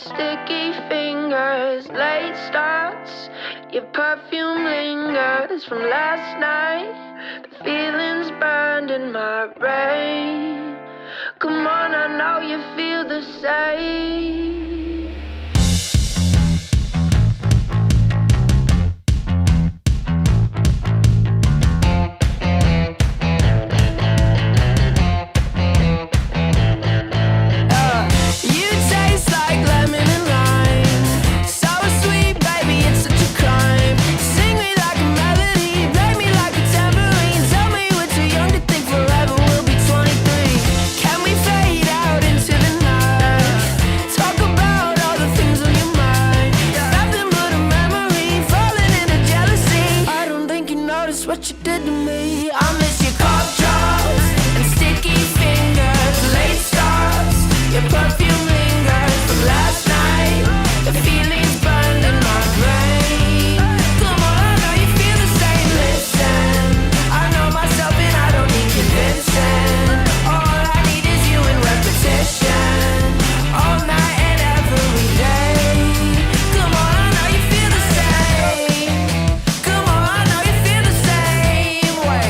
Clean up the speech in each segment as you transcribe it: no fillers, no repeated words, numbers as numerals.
Sticky fingers, late starts. Your perfume lingers from last night. The feelings burned in my brain. Come on, I know you feel the same. What you did to me. I miss your cough drops and sticky fingers, late stops. Your perfume lingers from last night. The feelings burned in my brain. Come on, I know you feel the same. Listen, I know myself and I don't need convincing. All I need is you in repetition, all night and every day. Come on, I know you feel the same. Come on, I know you feel the same way.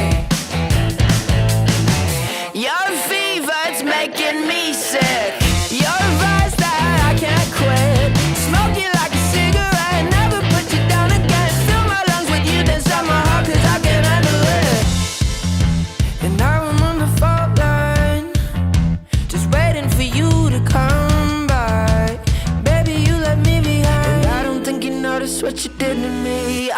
Your fever, it's making me sick. Your vice that I can't quit. Smoke you like a cigarette, never put you down again. Fill my lungs with you, then stop my heart, cause I can't handle it. And now I'm on the fault line, just waiting for you to come by. Baby, you left me behind, and I don't think you noticed what you did to me.